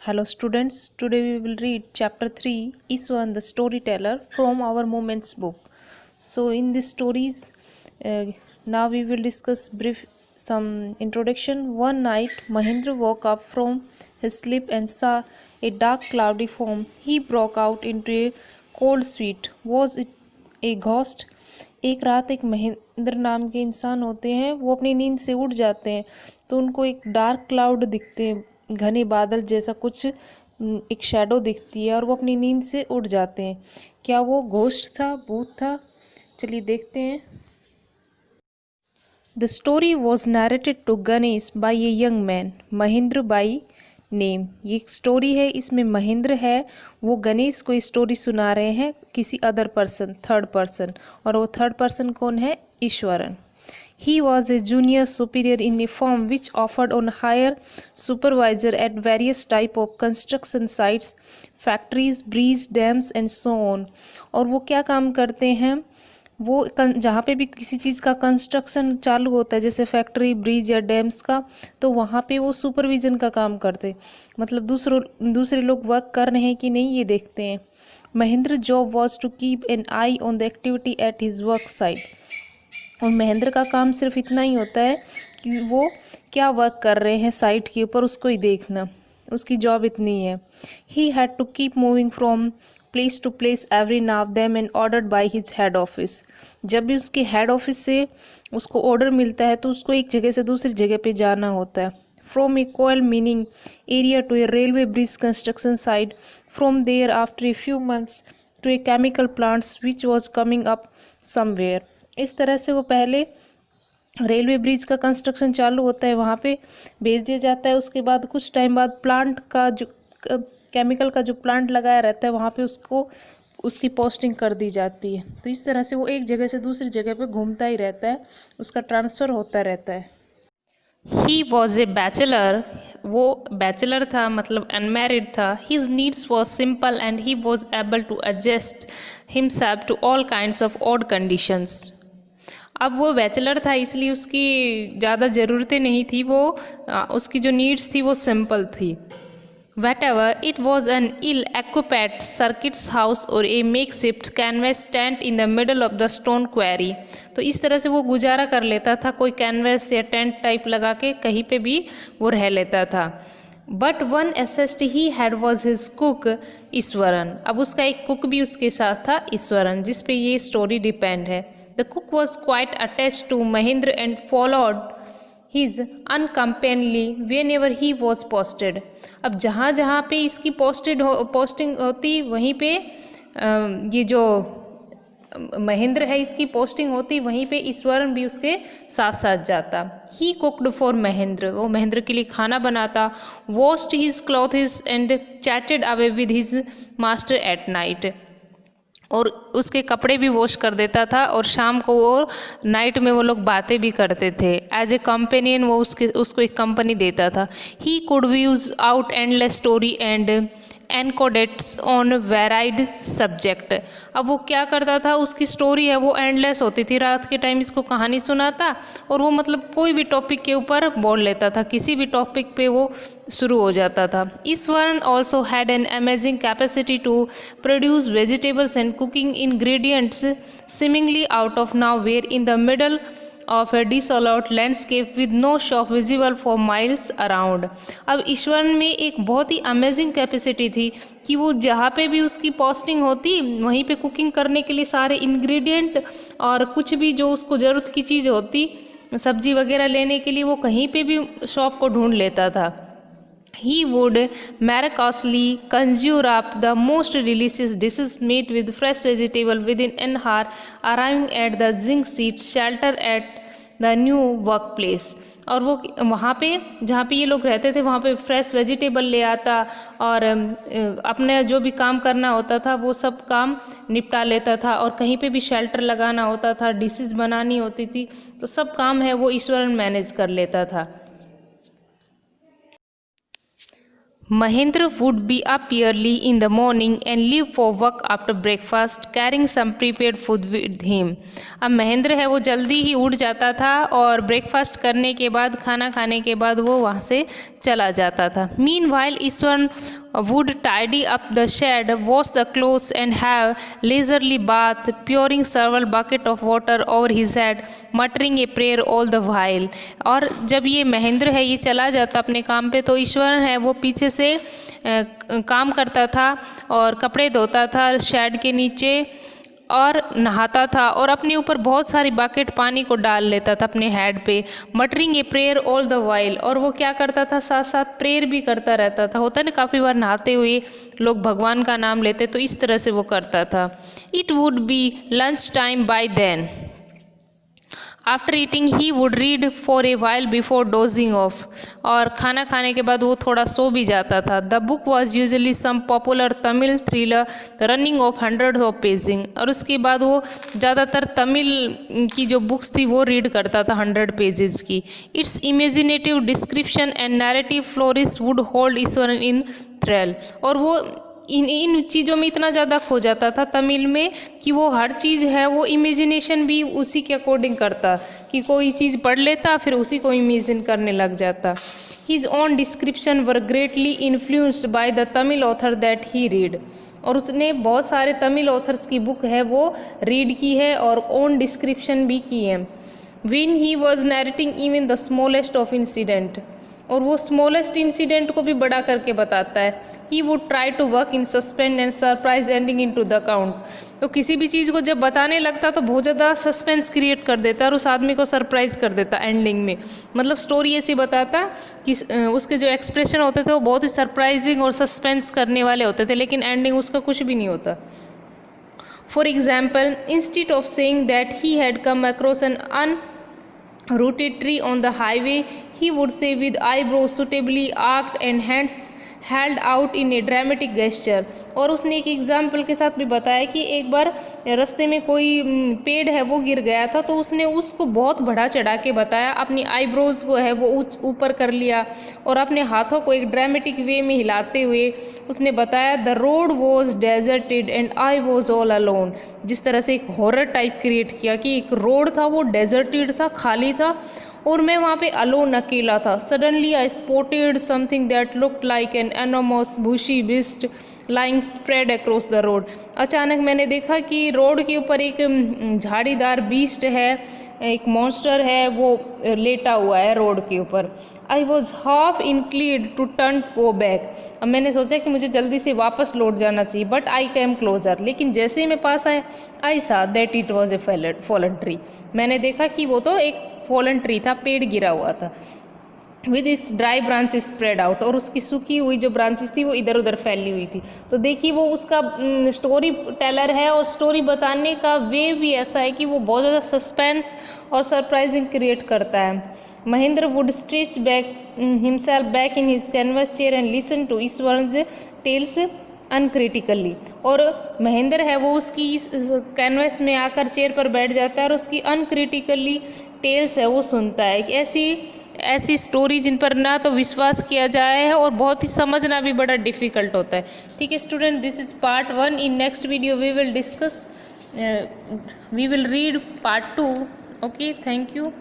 Hello students, today we will read chapter 3 Iswan the storyteller from our moments book. So in this stories now we will discuss brief some introduction. One night Mahendra woke up from his sleep and saw a dark cloudy form. He broke out into a cold sweat. Was it a ghost? एक रात एक महेंद्र नाम के इंसान होते हैं, वो अपनी नींद से उठ जाते हैं तो उनको एक डार्क क्लाउड दिखते हैं, घने बादल जैसा कुछ एक शैडो दिखती है और वो अपनी नींद से उठ जाते हैं। क्या वो घोस्ट था, भूत था? चलिए देखते हैं। The story was narrated to Ganesh by a young man Mahendra by name. ये एक स्टोरी है, इसमें महेंद्र है, वो गणेश को स्टोरी सुना रहे हैं, किसी अदर पर्सन, थर्ड पर्सन, और वो थर्ड पर्सन कौन है? Eswaran. He was a junior superior in a firm which offered on hire supervisor at various type of construction sites, factories, bridges, dams and so on। और वो क्या काम करते हैं? वो जहाँ पे भी किसी चीज़ का कंस्ट्रक्शन चालू होता है, जैसे फैक्ट्री, ब्रिज या डैम्स का, तो वहाँ पे वो सुपरविज़न का काम करते, मतलब दूसरे लोग वर्क कर रहे हैं कि नहीं ये देखते हैं। Mahendra job was to keep an eye on the activity at his work site. और महेंद्र का काम सिर्फ इतना ही होता है कि वो क्या वर्क कर रहे हैं साइट के ऊपर, उसको ही देखना, उसकी जॉब इतनी है। He had to keep moving from place to place every now then and ordered by his head office. जब भी उसके हेड ऑफिस से उसको ऑर्डर मिलता है तो उसको एक जगह से दूसरी जगह पे जाना होता है। From a coal mining area to a railway bridge construction site, from there after a few months to a chemical plants which was coming up somewhere. इस तरह से वो पहले रेलवे ब्रिज का कंस्ट्रक्शन चालू होता है, वहाँ पे भेज दिया जाता है, उसके बाद कुछ टाइम बाद प्लांट का जो केमिकल का जो प्लांट लगाया रहता है वहाँ पे उसको उसकी पोस्टिंग कर दी जाती है। तो इस तरह से वो एक जगह से दूसरी जगह पे घूमता ही रहता है, उसका ट्रांसफ़र होता रहता है। ही वॉज ए बैचलर, वो बैचलर था, मतलब अनमैरिड था। His needs was simple and he was able to adjust himself to all kinds of odd conditions. अब वो बैचलर था इसलिए उसकी ज़्यादा ज़रूरतें नहीं थी, वो उसकी जो नीड्स थी वो सिंपल थी। Whatever it was an ill-equipped circuits house or a makeshift canvas tent in the middle of the stone quarry। तो इस तरह से वो गुजारा कर लेता था, कोई कैनवस या टेंट टाइप लगा के कहीं पे भी वो रह लेता था। But one asset he had was his cook Iswaran. अब उसका एक कुक भी उसके साथ था, ईश्वरन, जिस पे ये स्टोरी डिपेंड है। The cook was quite attached to Mahendra and followed his uncomplainingly whenever he was posted. अब जहाँ जहाँ पे इसकी पोस्टिंग होती वहीं पे ये जो महेंद्र है इसकी पोस्टिंग होती, वहीं पे ईश्वरन भी उसके साथ साथ जाता। ही कुकड फॉर महेंद्र, वो महेंद्र के लिए खाना बनाता। Washed his clothes and chatted away with his master at night, और उसके कपड़े भी वॉश कर देता था और शाम को वो नाइट में वो लोग बातें भी करते थे। एज ए कंपेनियन वो उसको एक कंपनी देता था। He could weave out endless story and anecdotes on varied subject. अब वो क्या करता था, उसकी स्टोरी है वो एंडलेस होती थी, रात के टाइम इसको कहानी सुनाता और वो मतलब कोई भी टॉपिक के ऊपर बोल लेता था, किसी भी टॉपिक पे वो शुरू हो जाता था। Iswaran also had an amazing capacity to produce vegetables and cooking ingredients seemingly out of nowhere in the middle of a desolate landscape with no shop visible for miles around। अब ईश्वरन में एक बहुत ही अमेजिंग कैपेसिटी थी कि वो जहाँ पे भी उसकी पोस्टिंग होती वहीं पे कुकिंग करने के लिए सारे इंग्रेडिएंट और कुछ भी जो उसको ज़रूरत की चीज़ होती, सब्जी वगैरह लेने के लिए, वो कहीं पे भी शॉप को ढूंढ लेता था। He would miraculously conjure up the most delicious dishes made with fresh vegetable within an hour, arriving at the zinc seat shelter at the new workplace। और वो वहाँ पे जहाँ पे ये लोग रहते थे वहाँ पे फ्रेश वेजिटेबल ले आता और अपने जो भी काम करना होता था वो सब काम निपटा लेता था, और कहीं पे भी शेल्टर लगाना होता था, डिशेस बनानी होती थी, तो सब काम है वो ईश्वरन मैनेज कर लेता था। Mahendra would be up early in the morning and leave for work after breakfast, carrying some prepared food with him. अब महेंद्र है वो जल्दी ही उठ जाता था और ब्रेकफास्ट करने के बाद, खाना खाने के बाद वो वहाँ से चला जाता था. Meanwhile, Ishwar would tidy up the shed, wash the clothes and have leisurely bath, pouring several buckets of water over his head, muttering a prayer all the while. और जब ये महेंद्र है ये चला जाता अपने काम पे, तो ईश्वर है वो पीछे से काम करता था और कपड़े धोता था शेड के नीचे और नहाता था और अपने ऊपर बहुत सारी बकेट पानी को डाल लेता था अपने हेड पे. Muttering a prayer all the while, और वो क्या करता था, साथ साथ प्रेयर भी करता रहता था. होता है ना काफ़ी बार नहाते हुए लोग भगवान का नाम लेते, तो इस तरह से वो करता था. It would be lunch time by then. After eating he would read for a while before dozing off, और खाना खाने के बाद वो थोड़ा सो भी जाता था. The book was usually some popular Tamil thriller the running of hundred of paging, और उसके बाद वो ज़्यादातर तमिल की जो बुक्स थी वो रीड करता था 100 पेजेस की. It's imaginative description and narrative फ्लोरिस would hold Eswaran in thrill, और वो इन चीज़ों में इतना ज़्यादा खो जाता था तमिल में कि वो हर चीज़ है वो इमेजिनेशन भी उसी के अकॉर्डिंग करता, कि कोई चीज़ पढ़ लेता फिर उसी को इमेजिन करने लग जाता. His own description were greatly influenced by the Tamil author that he read, और उसने बहुत सारे तमिल ऑथर्स की बुक है वो रीड की है और ओन डिस्क्रिप्शन भी की है. When he was narrating even the smallest of incident, और वो स्मॉलेस्ट इंसिडेंट को भी बड़ा करके बताता है. He would try to work in suspense and surprise ending in to the account, तो किसी भी चीज़ को जब बताने लगता तो बहुत ज़्यादा सस्पेंस क्रिएट कर देता और उस आदमी को सरप्राइज कर देता एंडिंग में. मतलब स्टोरी ऐसी बताता कि उसके जो एक्सप्रेशन होते थे वो बहुत ही सरप्राइजिंग और सस्पेंस करने वाले होते थे, लेकिन एंडिंग उसका कुछ भी नहीं होता. For example, instead of saying that he had come across N rooted tree on the highway, he would say with eyebrows suitably arched and hands held out in a dramatic gesture. और उसने एक example के साथ भी बताया कि एक बार रास्ते में कोई पेड़ है वो गिर गया था, तो उसने उसको बहुत बढ़ा चढ़ा के बताया, अपनी आईब्रोज को है वो ऊपर कर लिया और अपने हाथों को एक ड्रामेटिक वे में हिलाते हुए उसने बताया the road was deserted and I was all alone. जिस तरह से एक हॉरर टाइप क्रिएट किया कि एक रोड था वो डेजर्टेड था, खाली था और मैं वहाँ पे अलोन अकेला था. Suddenly I spotted something that looked like an enormous bushy beast lying spread across the road. अचानक मैंने देखा कि रोड के ऊपर एक झाड़ीदार बीस्ट है, एक मॉन्स्टर है वो लेटा हुआ है रोड के ऊपर. I was half inclined to turn go back. अब मैंने सोचा कि मुझे जल्दी से वापस लौट जाना चाहिए, बट आई केम क्लोजर. लेकिन जैसे ही मैं पास आया आई सा that it was a fallen tree. मैंने देखा कि वो तो एक फॉलन ट्री था, पेड़ गिरा हुआ था. विद इस ड्राई ब्रांचेस स्प्रेड आउट, और उसकी सूखी हुई जो ब्रांचेस थी वो इधर उधर फैली हुई थी. तो देखिए वो उसका स्टोरी टेलर है और स्टोरी बताने का वे भी ऐसा है कि वो बहुत ज़्यादा सस्पेंस और सरप्राइजिंग क्रिएट करता है. Mahendra would stretch back himself back in his canvas chair and listen to Iswar's tales uncritically. और महेंद्र है वो उसकी कैनवस में आकर चेयर पर बैठ जाता है और उसकी अनक्रिटिकली टेल्स है वो सुनता है. ऐसी स्टोरी जिन पर ना तो विश्वास किया जाए और बहुत ही समझना भी बड़ा डिफ़िकल्ट होता है. ठीक है student, this is part 1. In next video we will read part 2. Okay, thank you.